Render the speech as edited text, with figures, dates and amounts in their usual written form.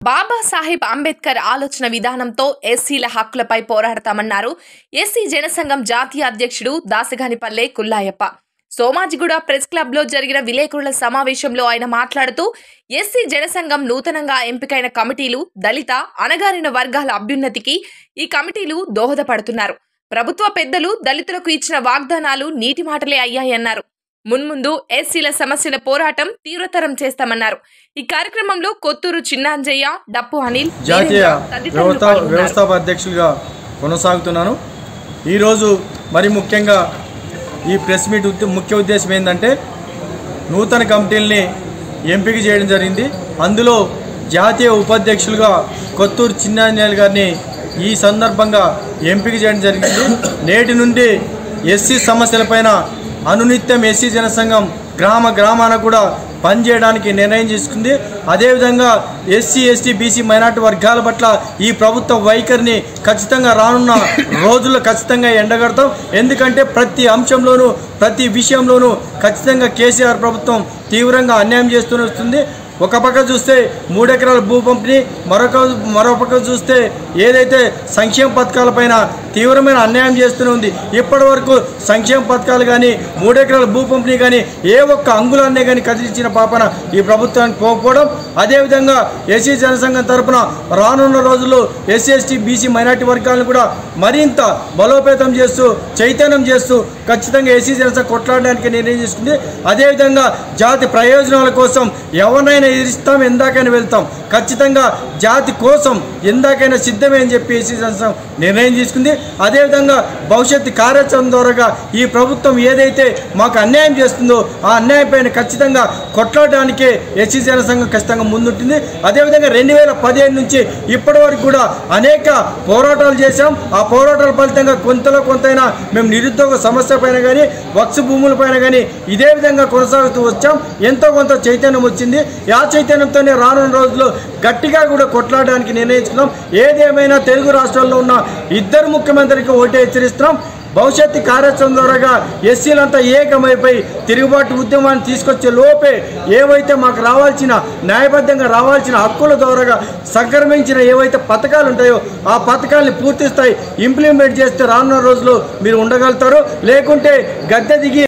బాబాసాహెబ్ అంబేద్కర్ ఆలోచన విధానంతో ఎస్సీల హక్కులపై పోరాడతామన్నారు ఎస్సీ జనసంఘం జాతీయ అధ్యక్షుడు దాసగానిపల్లె కుల్లాయప్ప. సోమాజిగూడ ప్రెస్ క్లబ్ లో జరిగిన విలేకరుల సమావేశంలో ఆయన మాట్లాడుతూ ఎస్సీ జనసంఘం నూతనంగా ఎంపికైన కమిటీలు దళిత అణగారిన వర్గాల అభ్యున్నతికి ఈ కమిటీలు దోహదపడుతున్నారు. ప్రభుత్వ పెద్దలు దళితులకు ఇచ్చిన వాగ్దానాలు నీటి మాటలే అయ్యాయన్నారు. మున్ముందు ఎస్సీల సమస్యల పోరాటం తీవ్రతరం చేస్తామన్నారు. ఈ కార్యక్రమంలో కొత్తూరు చిన్నాంజయ్య, డప్పు అనిల్ జాతీయ వ్యవస్థాపక అధ్యక్షులుగా కొనసాగుతున్నాను. ఈరోజు మరి ముఖ్యంగా ఈ ప్రెస్ మీట్ ముఖ్య ఉద్దేశం ఏంటంటే నూతన కమిటీల్ని ఎంపిక చేయడం జరిగింది. అందులో జాతీయ ఉపాధ్యక్షులుగా కొత్తూరు చిన్నాంజయ్య గారిని ఈ సందర్భంగా ఎంపిక చేయడం జరిగింది. నేటి నుండి ఎస్సీ సమస్యలపైన అనునిత్యం ఎస్సీ జనసంఘం గ్రామాన కూడా పనిచేయడానికి నిర్ణయం తీసుకుంది. అదేవిధంగా ఎస్సీ, ఎస్టీ, బీసీ, మైనార్టీ వర్గాల పట్ల ఈ ప్రభుత్వ వైఖరిని ఖచ్చితంగా రానున్న రోజుల్లో ఖచ్చితంగా ఎండగడతాం. ఎందుకంటే ప్రతి అంశంలోనూ ప్రతి విషయంలోనూ ఖచ్చితంగా కేసీఆర్ ప్రభుత్వం తీవ్రంగా అన్యాయం చేస్తూనే వస్తుంది. ఒక పక్క చూస్తే 3 ఎకరాల భూ పంపిణీ, మరో పక్క చూస్తే ఏదైతే సంక్షేమ పథకాలపైన తీవ్రమైన అన్యాయం చేస్తూనే ఉంది. ఇప్పటి వరకు సంక్షేమ పథకాలు కానీ 3 ఎకరాల భూ పంపిణీ కానీ ఏ ఒక్క అంగుళాన్నే కానీ కదిలించిన పాపన ఈ ప్రభుత్వానికి పోకపోవడం. అదేవిధంగా ఎస్సీ జనసంఘం తరఫున రానున్న రోజుల్లో ఎస్సీ, ఎస్టీ, బీసీ, మైనార్టీ వర్గాలను కూడా మరింత బలోపేతం చేస్తూ చైతన్యం చేస్తూ ఖచ్చితంగా ఎస్సీ జనసంఘం కొట్లాడడానికి నిర్ణయం చేసుకుంది. అదేవిధంగా జాతి ప్రయోజనాల కోసం ఎవరినైనా ఎదిరిస్తాం, ఎందాకైనా వెళ్తాం, ఖచ్చితంగా జాతి కోసం ఎందాకైనా సిద్ధమే అని చెప్పి ఎస్సీ జనసంఘం నిర్ణయం తీసుకుంది. అదేవిధంగా భవిష్యత్తు కార్యాచరణ ద్వారా ఈ ప్రభుత్వం ఏదైతే మాకు అన్యాయం చేస్తుందో ఆ అన్యాయం పైన ఖచ్చితంగా కొట్లాడడానికే ఎస్సీ జనసంఘం ఖచ్చితంగా ముందుంటుంది. అదేవిధంగా 2015 నుంచి ఇప్పటి వరకు కూడా అనేక పోరాటాలు చేశాం. ఆ పోరాటాల ఫలితంగా కొంతైనా మేము నిరుద్యోగ సమస్య పైన కానీ వక్స్ భూముల పైన కానీ ఇదే విధంగా కొనసాగుతూ వచ్చాం. ఎంతో కొంత చైతన్యం వచ్చింది. ఆ చైతన్యంతోనే రానున్న రోజుల్లో గట్టిగా కూడా కొట్లాడడానికి నిర్ణయించుకున్నాం. ఏదేమైనా తెలుగు రాష్ట్రాల్లో ఉన్న 2 ముఖ్యమంత్రికి ఓటే హెచ్చరిస్తున్నాం. భవిష్యత్తు కార్యాచరణ ద్వారా ఎస్సీలంతా ఏకమైపోయి తిరుగుబాటు ఉద్యమాన్ని తీసుకొచ్చే లోపే ఏవైతే మాకు రావాల్సిన న్యాయబద్ధంగా రావాల్సిన హక్కుల ద్వారా సంక్రమించిన ఏవైతే పథకాలు ఉంటాయో ఆ పథకాలని పూర్తి స్థాయి ఇంప్లిమెంట్ చేస్తే రానున్న రోజుల్లో మీరు ఉండగలుగుతారు. లేకుంటే గద్దె దిగి